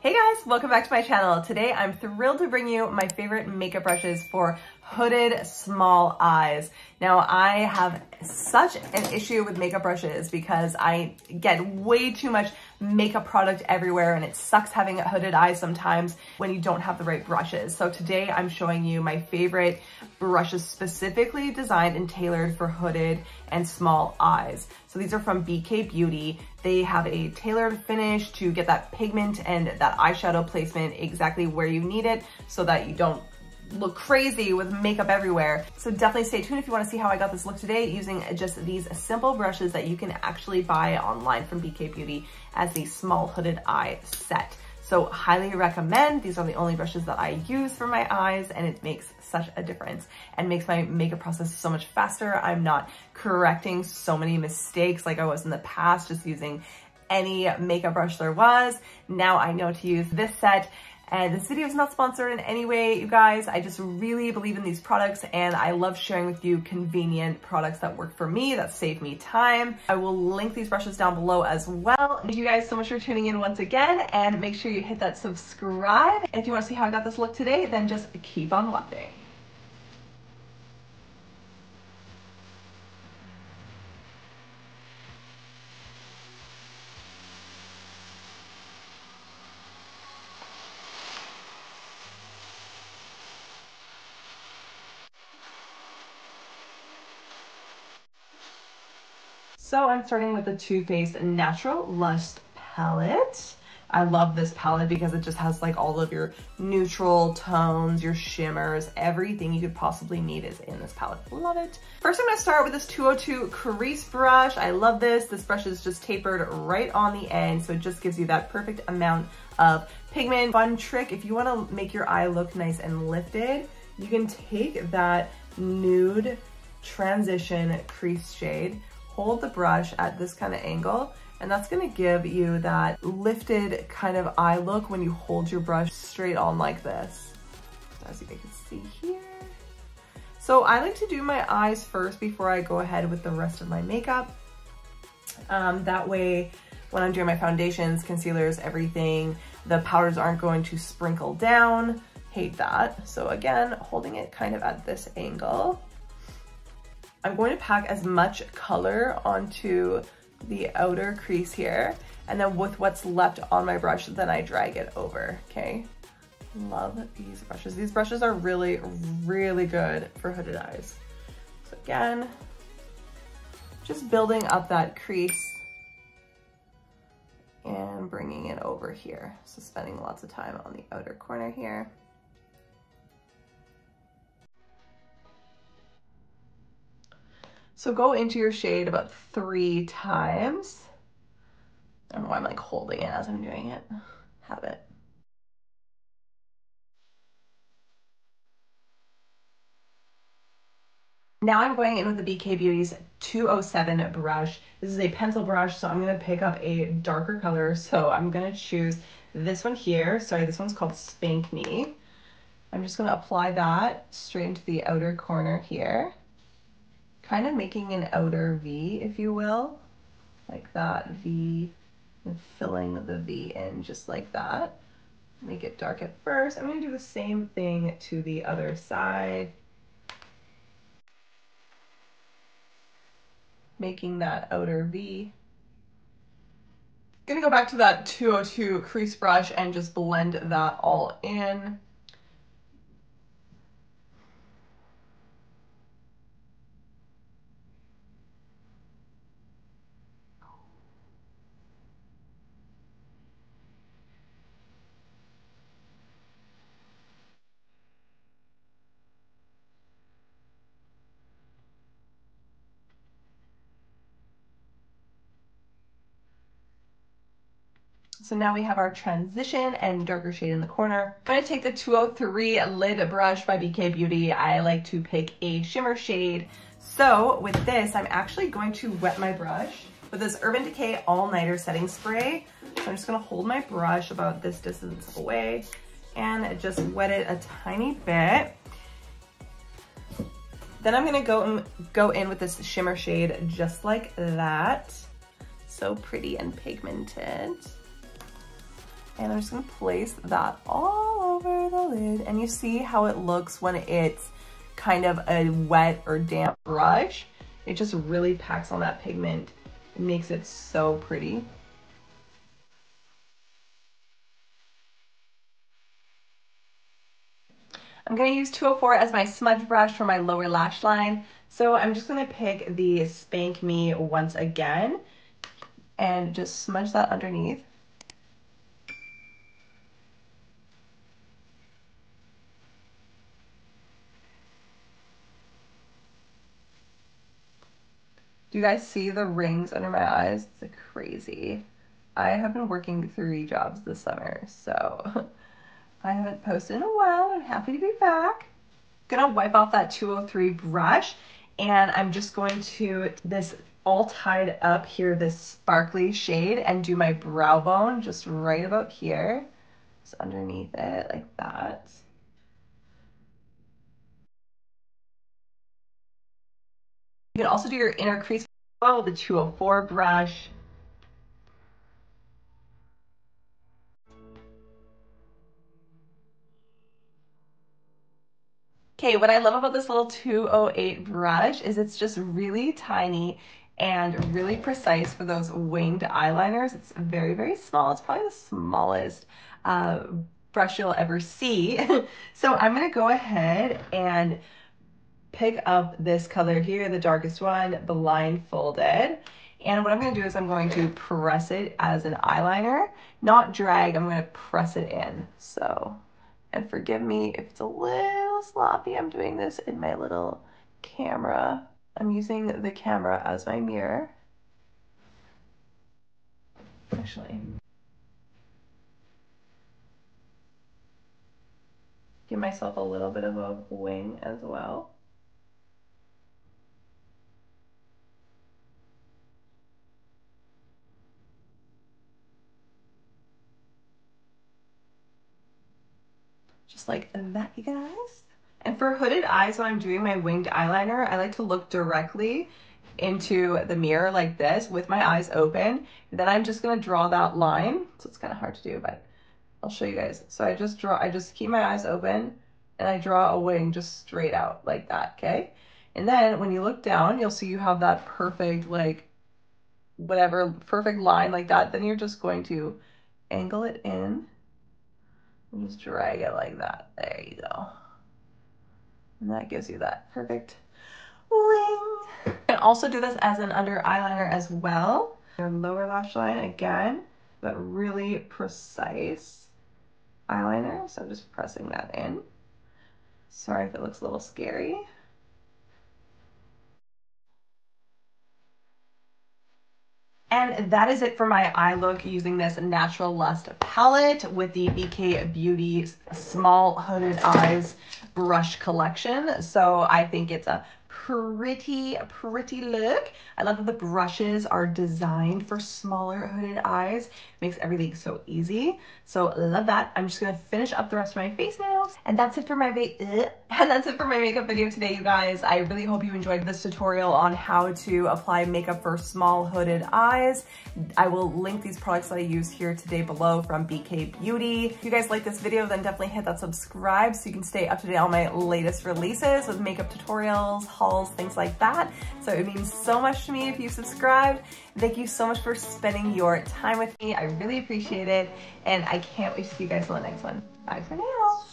Hey guys, welcome back to my channel. Today I'm thrilled to bring you my favorite makeup brushes for hooded small eyes. Now I have such an issue with makeup brushes because I get way too much makeup product everywhere and it sucks having a hooded eye sometimes when you don't have the right brushes. So today I'm showing you my favorite brushes specifically designed and tailored for hooded and small eyes. So these are from BK Beauty. They have a tailored finish to get that pigment and that eyeshadow placement exactly where you need it so that you don't look crazy with makeup everywhere. So definitely stay tuned if you want to see how I got this look today using just these simple brushes that you can actually buy online from BK Beauty as the small hooded eye set. So highly recommend. These are the only brushes that I use for my eyes and it makes such a difference and makes my makeup process so much faster. I'm not correcting so many mistakes like I was in the past just using any makeup brush there was. Now I know to use this set. And this video is not sponsored in any way, you guys. I just really believe in these products and I love sharing with you convenient products that work for me, that save me time. I will link these brushes down below as well. Thank you guys so much for tuning in once again and make sure you hit that subscribe. And if you want to see how I got this look today, then just keep on watching. So I'm starting with the Too Faced Natural Lust palette. I love this palette because it just has like all of your neutral tones, your shimmers, everything you could possibly need is in this palette. Love it. First, I'm gonna start with this 202 crease brush. I love this. This brush is just tapered right on the end, so it just gives you that perfect amount of pigment. Fun trick, if you wanna make your eye look nice and lifted, you can take that nude transition crease shade, hold the brush at this kind of angle, and that's gonna give you that lifted kind of eye look when you hold your brush straight on like this, as you can see here. So I like to do my eyes first before I go ahead with the rest of my makeup. That way, when I'm doing my foundations, concealers, everything, the powders aren't going to sprinkle down. Hate that. So again, holding it kind of at this angle. I'm going to pack as much color onto the outer crease here, and then with what's left on my brush, then I drag it over, okay? Love these brushes. These brushes are really, really good for hooded eyes. So again, just building up that crease and bringing it over here. So spending lots of time on the outer corner here. So go into your shade about 3 times. I don't know why I'm like holding it as I'm doing it. Habit. Now I'm going in with the BK Beauty's 207 brush. This is a pencil brush, so I'm gonna pick up a darker color. So I'm gonna choose this one here. Sorry, this one's called Spank Me. I'm just gonna apply that straight into the outer corner here. Kind of making an outer V, if you will, like that V, and filling the V in just like that. Make it dark at first. I'm gonna do the same thing to the other side. Making that outer V. Gonna go back to that 202 crease brush and just blend that all in. So now we have our transition and darker shade in the corner. I'm gonna take the 203 lid brush by BK Beauty. I like to pick a shimmer shade. So with this, I'm actually going to wet my brush with this Urban Decay All Nighter Setting Spray. So I'm just gonna hold my brush about this distance away and just wet it a tiny bit. Then I'm gonna go in with this shimmer shade just like that. So pretty and pigmented. And I'm just gonna place that all over the lid. And you see how it looks when it's kind of a wet or damp brush. It just really packs on that pigment. It makes it so pretty. I'm gonna use 204 as my smudge brush for my lower lash line. So I'm just gonna pick the Spank Me once again and just smudge that underneath. Do you guys see the rings under my eyes? It's like crazy. I have been working 3 jobs this summer, so I haven't posted in a while. I'm happy to be back. Gonna wipe off that 203 brush, and I'm just going to this all tied up here, this sparkly shade, and do my brow bone just right about here. Just underneath it like that. You can also do your inner crease with the 204 brush. Okay, what I love about this little 208 brush is it's just really tiny and really precise for those winged eyeliners. It's very, very small. It's probably the smallest brush you'll ever see. So I'm gonna go ahead and pick up this color here, the darkest one, blindfolded. And what I'm gonna do is I'm going to press it as an eyeliner, not drag, I'm gonna press it in. So, and forgive me if it's a little sloppy, I'm doing this in my little camera. I'm using the camera as my mirror. Actually, give myself a little bit of a wing as well. Just like that, you guys. And for hooded eyes, when I'm doing my winged eyeliner, I like to look directly into the mirror like this with my eyes open. Then I'm just gonna draw that line. So it's kind of hard to do, but I'll show you guys. So I just keep my eyes open and I draw a wing just straight out like that, okay? And then when you look down, you'll see you have that perfect, like, whatever, perfect line like that. Then you're just going to angle it in and just drag it like that. There you go. And that gives you that perfect wing. You can also do this as an under eyeliner as well. Your lower lash line again, that really precise eyeliner. So I'm just pressing that in. Sorry if it looks a little scary. And that is it for my eye look using this Natural Lust palette with the BK Beauty Small Hooded Eyes brush collection. So I think it's a pretty look. I love that the brushes are designed for smaller hooded eyes. Makes everything so easy. So love that. I'm just gonna finish up the rest of my face now. And that's it for my makeup video today, you guys. I really hope you enjoyed this tutorial on how to apply makeup for small hooded eyes. I will link these products that I use here today below from BK Beauty. If you guys like this video, then definitely hit that subscribe so you can stay up to date on my latest releases with makeup tutorials, hauls, things like that. So it means so much to me if you subscribe. Thank you so much for spending your time with me. I really appreciate it. And I can't wait to see you guys in the next one. Bye for now.